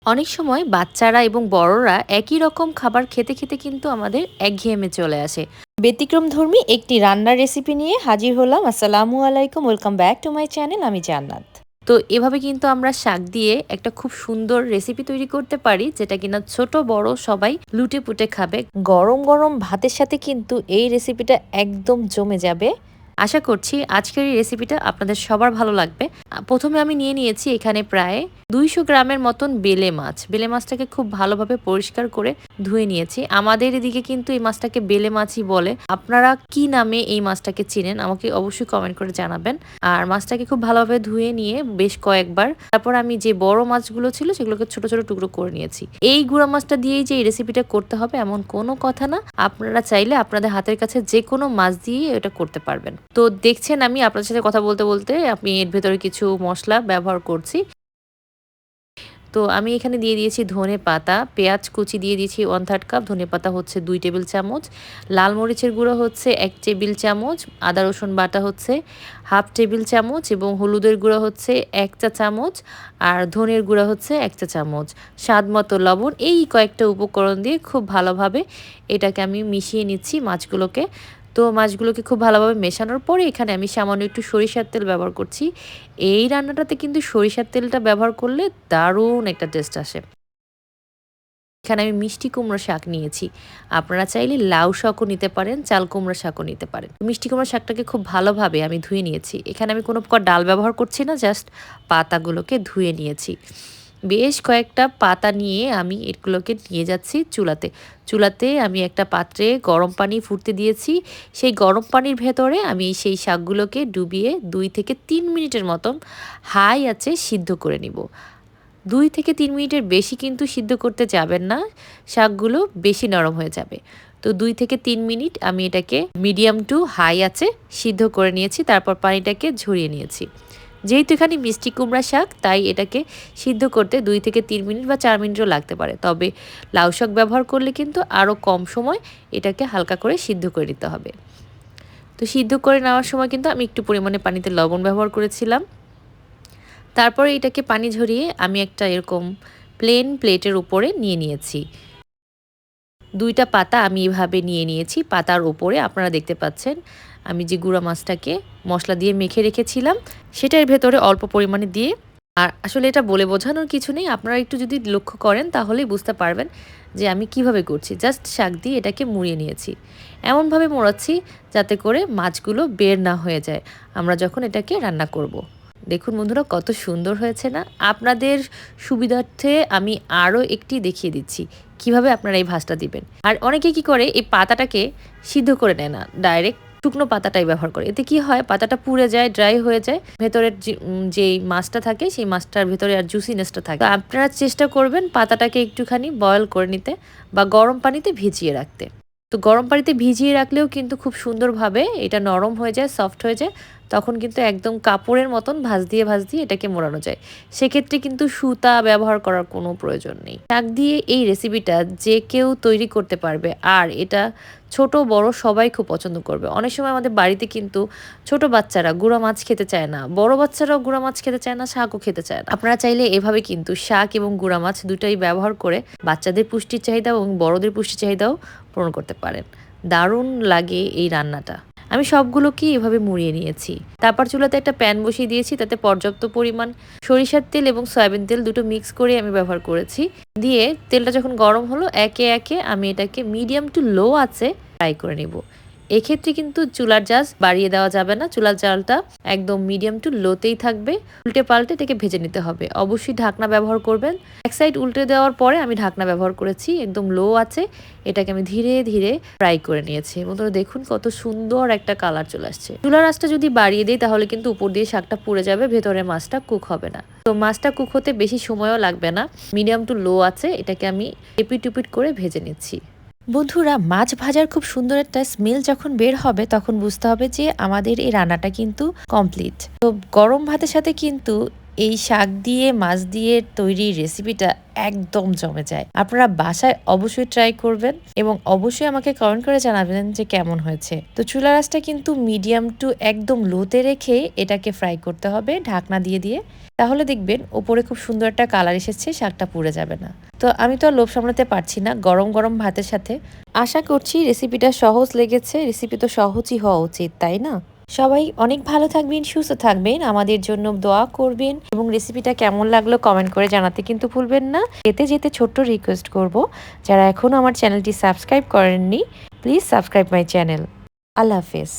অনেক সময় বাচ্চারা এবং বড়রা একই রকম খাবার খেতে খেতে কিন্তু আমাদের একঘেয়েমে চলে আসে। ব্যতিক্রমধর্মী একটি রান্নার রেসিপি নিয়ে হাজির হলাম। আসসালামু আলাইকুম, welcome back to my channel. আমি জান্নাত। তো এভাবে কিন্তু আমরা শাক দিয়ে একটা খুব সুন্দর রেসিপি তৈরি করতে পারি, যেটা কিনা ছোট বড় সবাই লুটে পুটে খাবে। গরম গরম ভাতের সাথে কিন্তু এই রেসিপিটা একদম জমে যাবে। আশা করছি আজকের এই রেসিপিটা আপনাদের সবার ভালো লাগবে। প্রথমে আমি নিয়ে নিয়েছি এখানে প্রায় 200 গ্রামের মতন বেলে মাছ। বেলে মাছটাকে খুব ভালোভাবে পরিষ্কার করে ধুয়ে নিয়েছি। আমাদের এদিকে কিন্তু এই মাছটাকে বেলে মাছই বলে। আপনারা কি নামে এই মাছটাকে চিনেন আমাকে অবশ্যই কমেন্ট করে জানাবেন। আর মাছটাকে খুব ভালোভাবে ধুয়ে নিয়ে বেশ কয়েকবার তারপর আমি যে বড় মাছগুলো ছিল সেগুলোকে ছোট ছোট টুকরো করে নিয়েছি। এই গুঁড়া মাছটা দিয়েই যে এই রেসিপিটা করতে হবে এমন কোনো কথা না। আপনারা চাইলে আপনাদের হাতের কাছে যে কোনো মাছ দিয়ে এটা করতে পারবেন। তো দেখছেন আমি আপনাদের সাথে কথা বলতে বলতে আমি এর ভেতরে কিছু মশলা ব্যবহার করছি। তো আমি এখানে দিয়ে দিয়েছি ধনে পাতা, পেঁয়াজ কুচি দিয়ে দিয়েছি 1/3 কাপ, ধনে পাতা হচ্ছে 2 টেবিল চামচ, লাল মরিচের গুঁড়ো হচ্ছে 1 টেবিল চামচ, আদা রসুন বাটা হচ্ছে 1/2 টেবিল চামচ এবং হলুদের গুঁড়ো হচ্ছে 1 চা চামচ আর ধনের গুঁড়ো হচ্ছে 1 চা চামচ, স্বাদ মতো লবণ। এই কয়েকটা উপকরণ দিয়ে খুব ভালোভাবে এটাকে আমি মিশিয়ে নিচ্ছি মাছগুলোকে। তো মাছগুলোকে খুব ভালোভাবে মেশানোর পরে এখানে আমি সামান্য একটু সরিষার তেল ব্যবহার করছি। এই রান্নাটাতে কিন্তু সরিষার তেলটা ব্যবহার করলে দারুণ একটা টেস্ট আসে। এখানে আমি মিষ্টি কুমড়ো শাক নিয়েছি। আপনারা চাইলে লাউ শাকও নিতে পারেন, চাল কুমড়ো শাকও নিতে পারেন। মিষ্টি কুমড়ো শাকটাকে খুব ভালোভাবে আমি ধুয়ে নিয়েছি। এখানে আমি কোনো প্রকার ডাল ব্যবহার করছি না, জাস্ট পাতাগুলোকে ধুয়ে নিয়েছি। বেশ কয়েকটা পাতা নিয়ে আমি এগুলোকে নিয়ে যাচ্ছি চুলাতে। চুলাতে আমি একটা পাত্রে গরম পানি ফুটতে দিয়েছি। সেই গরম পানির ভেতরে আমি সেই শাকগুলোকে ডুবিয়ে 2 থেকে 3 মিনিটের মতন হাই আঁচে সিদ্ধ করে নিব। 2 থেকে 3 মিনিটের বেশি কিন্তু সিদ্ধ করতে যাবেন না, শাকগুলো বেশি নরম হয়ে যাবে। তো 2 থেকে 3 মিনিট আমি এটাকে মিডিয়াম টু হাই আঁচে সিদ্ধ করে নিয়েছি, তারপর পানিটাকে ঝরিয়ে নিয়েছি। যেহেতু এখানে মিষ্টি কুমড়া শাক তাই এটাকে সিদ্ধ করতে 2 থেকে 3 মিনিট বা 4 মিনিটও লাগতে পারে। তবে লাউ শাক ব্যবহার করলে কিন্তু আরও কম সময় এটাকে হালকা করে সিদ্ধ করে নিতে হবে। তো সিদ্ধ করে নেওয়ার সময় কিন্তু আমি একটু পরিমাণে পানিতে লবণ ব্যবহার করেছিলাম। তারপরে এটাকে পানি ঝরিয়ে আমি একটা এরকম প্লেন প্লেটের উপরে নিয়ে নিয়েছি। 2টা পাতা আমি এভাবে নিয়ে নিয়েছি। পাতার উপরে আপনারা দেখতে পাচ্ছেন আমি যে গুঁড়া মাছটাকে মশলা দিয়ে মেখে রেখেছিলাম সেটার ভেতরে অল্প পরিমাণে দিয়ে, আর আসলে এটা বলে বোঝানোর কিছু নেই, আপনারা একটু যদি লক্ষ্য করেন তাহলেই বুঝতে পারবেন যে আমি কিভাবে করছি। জাস্ট শাক দিয়ে এটাকে মুড়িয়ে নিয়েছি। এমনভাবে মোড়াচ্ছি যাতে করে মাছগুলো বের না হয়ে যায় আমরা যখন এটাকে রান্না করব। দেখুন বন্ধুরা কত সুন্দর হয়েছে না? আপনাদের সুবিধার্থে আমি আরও একটি দেখিয়ে দিচ্ছি কিভাবে আপনারা এই ভাজটা দিবেন। আর অনেকে কি করে এই পাতাটাকে সিদ্ধ করে নেয় না, ডাইরেক্ট শুকনো পাতাটাই ব্যবহার করে। এতে কি হয়, পাতাটা পুড়ে যায়, ড্রাই হয়ে যায়, ভেতরের যেই মাছটা থাকে সেই মাছটার ভেতরে আর জুসিনেসটা থাকে। তো আপনারা চেষ্টা করবেন পাতাটাকে একটুখানি বয়েল করে নিতে বা গরম পানিতে ভিজিয়ে রাখতে। তো গরম পানিতে ভিজিয়ে রাখলেও কিন্তু খুব সুন্দরভাবে এটা নরম হয়ে যায়, সফট হয়ে যায়। তখন কিন্তু একদম কাপড়ের মতন ভাঁজ দিয়ে এটাকে মোড়ানো যায়। সেক্ষেত্রে কিন্তু সুতা ব্যবহার করার কোনো প্রয়োজন নেই। শাক দিয়ে এই রেসিপিটা যে কেউ তৈরি করতে পারবে, আর এটা ছোট বড় সবাই খুব পছন্দ করবে। অনেক সময় আমাদের বাড়িতে কিন্তু ছোট বাচ্চারা গুঁড়া মাছ খেতে চায় না, বড় বাচ্চারাও গুঁড়া মাছ খেতে চায় না, শাকও খেতে চায় না। আপনারা চাইলে এভাবে কিন্তু শাক এবং গুঁড়া মাছ দুটাই ব্যবহার করে বাচ্চাদের পুষ্টির চাহিদা এবং বড়দের পুষ্টির চাহিদাও পূরণ করতে পারেন। দারুণ লাগে এই রান্নাটা। আমি সবগুলোকেই এভাবে মুড়িয়ে নিয়েছি। তারপর চুলাতে একটা প্যান বসিয়ে দিয়েছি, তাতে পর্যাপ্ত পরিমাণ সরিষার তেল এবং সয়াবিন তেল দুটো মিক্স করে আমি ব্যবহার করেছি। দিয়ে তেলটা যখন গরম হলো একে একে আমি এটাকে মিডিয়াম টু লো আঁচে ফ্রাই করে নেব। এক্ষেত্রে কিন্তু চুলার জাল বাড়িয়ে দেওয়া যাবে না, চুলার জালটা একদম মিডিয়াম টু লোতেই থাকবে। উল্টে পাল্টে এটাকে ভেজে নিতে হবে। অবশ্যই ঢাকনা ব্যবহার করবেন। এক সাইড উল্টে দেওয়ার পরে আমি ঢাকনা ব্যবহার করেছি, একদম লো আছে এটাকে আমি ধীরে ধীরে ফ্রাই করে নিয়েছি। বন্ধুরা দেখুন কত সুন্দর একটা কালার চলে আসছে। চুলার আঁচটা যদি বাড়িয়ে দিই তাহলে কিন্তু উপর দিয়ে শাকটা পুড়ে যাবে, ভেতরে মাছটা কুক হবে না। তো মাছটা কুক হতে বেশি সময়ও লাগবে না, মিডিয়াম টু লো আছে এটাকে আমি এপিট উপিট করে ভেজে নিচ্ছি। বন্ধুরা মাছ ভাজার খুব সুন্দর একটা স্মেল যখন বের হবে তখন বুঝতে হবে যে আমাদের এই রান্নাটা কিন্তু কমপ্লিট। তো গরম ভাতের সাথে কিন্তু এই শাক দিয়ে মাছ দিয়ে তৈরি রেসিপিটা একদম জমে যায়। আপনারা বাসায় অবশ্যই ট্রাই করবেন এবং অবশ্যই আমাকে কমেন্ট করে জানাবেন যে কেমন হয়েছে। তো চুলা আঁচটা কিন্তু মিডিয়াম টু একদম লোতে রেখে এটাকে ফ্রাই করতে হবে ঢাকনা দিয়ে দিয়ে। তাহলে দেখবেন ওপরে খুব সুন্দর একটা কালার এসেছে, শাকটা পুড়ে যাবে না। তো আমি তো আর লোভ সামলাতে পারছি না, গরম গরম ভাতের সাথে। আশা করছি রেসিপিটা সহজ লেগেছে। রেসিপি তো সহজই হওয়া উচিত, তাই না? সবাই অনেক ভালো থাকবেন, সুস্থ থাকবেন, আমাদের জন্য দোয়া করবেন এবং রেসিপিটা কেমন লাগলো কমেন্ট করে জানাতে কিন্তু ভুলবেন না। যেতে যেতে ছোট্ট রিকোয়েস্ট করব, যারা এখনও আমার চ্যানেলটি সাবস্ক্রাইব করেননি, প্লিজ সাবস্ক্রাইব মাই চ্যানেল। আল্লাহ হাফেজ।